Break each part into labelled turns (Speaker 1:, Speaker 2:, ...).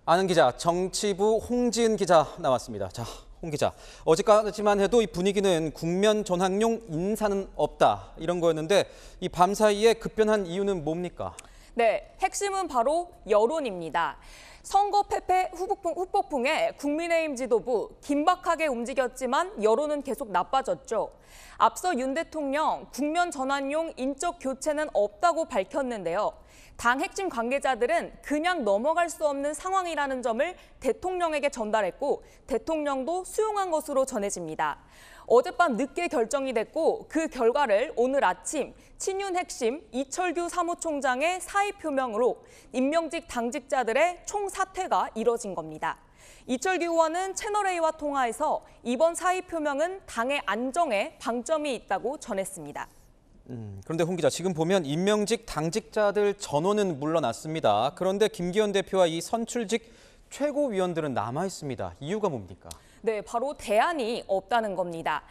Speaker 1: 아는 기자, 정치부 홍지은 기자 나왔습니다. 자, 홍 기자. 어제까지만 해도 이 분위기는 국면 전환용 인사는 없다 이런 거였는데 이 밤 사이에 급변한 이유는 뭡니까?
Speaker 2: 네, 핵심은 바로 여론입니다. 선거 패패 후폭풍에 국민의힘 지도부 긴박하게 움직였지만 여론은 계속 나빠졌죠. 앞서 윤 대통령 국면 전환용 인적 교체는 없다고 밝혔는데요. 당 핵심 관계자들은 그냥 넘어갈 수 없는 상황이라는 점을 대통령에게 전달했고 대통령도 수용한 것으로 전해집니다. 어젯밤 늦게 결정이 됐고 그 결과를 오늘 아침 친윤 핵심 이철규 사무총장의 사의 표명으로 임명직 당직자들의 총사퇴가 이뤄진 겁니다. 이철규 의원은 채널A와 통화에서 이번 사의 표명은 당의 안정에 방점이 있다고 전했습니다.
Speaker 1: 그런데 홍 기자, 지금 보면 임명직 당직자들 전원은 물러났습니다. 그런데 김기현 대표와 이 선출직 최고위원들은 남아 있습니다. 이유가 뭡니까?
Speaker 2: 네, 바로 대안이 없다는 겁니다.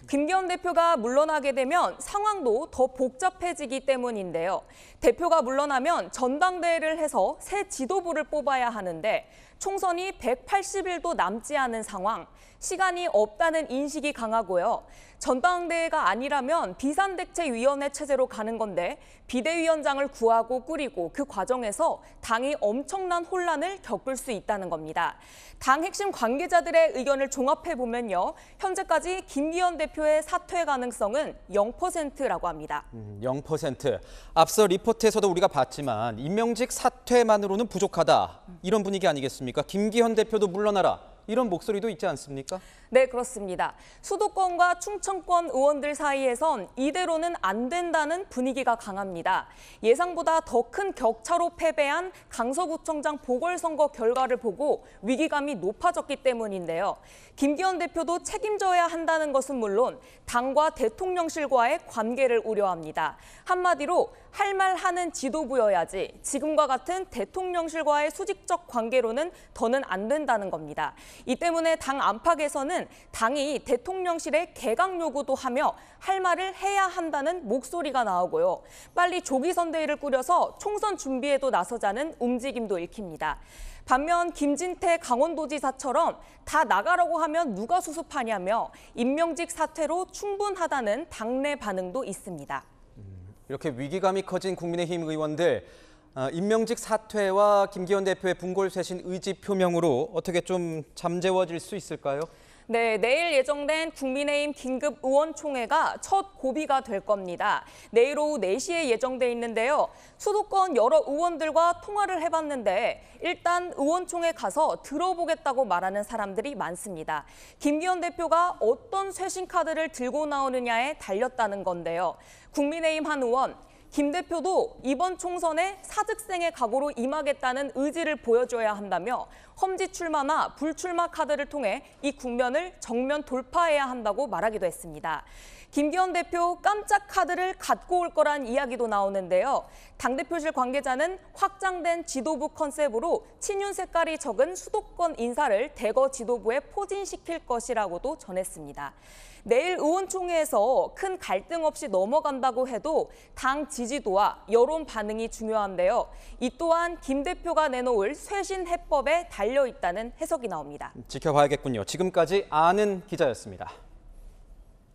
Speaker 2: 김기현 대표가 물러나게 되면 상황도 더 복잡해지기 때문인데요. 대표가 물러나면 전당대회를 해서 새 지도부를 뽑아야 하는데 총선이 180일도 남지 않은 상황, 시간이 없다는 인식이 강하고요. 전당대회가 아니라면 비상대책위원회 체제로 가는 건데 비대위원장을 구하고 꾸리고 그 과정에서 당이 엄청난 혼란을 겪을 수 있다는 겁니다. 당 핵심 관계자들의 의견을 종합해보면요. 현재까지 김기현 대표의 사퇴 가능성은 0%라고 합니다.
Speaker 1: 0%. 앞서 리포트에서도 우리가 봤지만 임명직 사퇴만으로는 부족하다. 이런 분위기 아니겠습니까? 김기현 대표도 물러나라. 이런 목소리도 있지 않습니까?
Speaker 2: 네, 그렇습니다. 수도권과 충청권 의원들 사이에선 이대로는 안 된다는 분위기가 강합니다. 예상보다 더 큰 격차로 패배한 강서구청장 보궐선거 결과를 보고 위기감이 높아졌기 때문인데요. 김기현 대표도 책임져야 한다는 것은 물론 당과 대통령실과의 관계를 우려합니다. 한마디로 할 말 하는 지도부여야지 지금과 같은 대통령실과의 수직적 관계로는 더는 안 된다는 겁니다. 이 때문에 당 안팎에서는 당이 대통령실에 개각 요구도 하며 할 말을 해야 한다는 목소리가 나오고요. 빨리 조기선대위를 꾸려서 총선 준비에도 나서자는 움직임도 읽힙니다. 반면 김진태 강원도지사처럼 다 나가라고 하면 누가 수습하냐며 임명직 사퇴로 충분하다는 당내 반응도 있습니다.
Speaker 1: 이렇게 위기감이 커진 국민의힘 의원들, 임명직 사퇴와 김기현 대표의 분골쇄신 의지 표명으로 어떻게 좀 잠재워질 수 있을까요?
Speaker 2: 네, 내일 예정된 국민의힘 긴급 의원총회가 첫 고비가 될 겁니다. 내일 오후 4시에 예정돼 있는데요. 수도권 여러 의원들과 통화를 해봤는데 일단 의원총회 가서 들어보겠다고 말하는 사람들이 많습니다. 김기현 대표가 어떤 쇄신 카드를 들고 나오느냐에 달렸다는 건데요. 국민의힘 한 의원, 김 대표도 이번 총선에 사직생의 각오로 임하겠다는 의지를 보여줘야 한다며 험지 출마나 불출마 카드를 통해 이 국면을 정면 돌파해야 한다고 말하기도 했습니다. 김기현 대표 깜짝 카드를 갖고 올 거란 이야기도 나오는데요. 당대표실 관계자는 확장된 지도부 컨셉으로 친윤 색깔이 적은 수도권 인사를 대거 지도부에 포진시킬 것이라고도 전했습니다. 내일 의원총회에서 큰 갈등 없이 넘어간다고 해도 당 지지도와 여론 반응이 중요한데요. 이 또한 김 대표가 내놓을 쇄신 해법에 달려 있다는 해석이 나옵니다.
Speaker 1: 지켜봐야겠군요. 지금까지 아는 기자였습니다.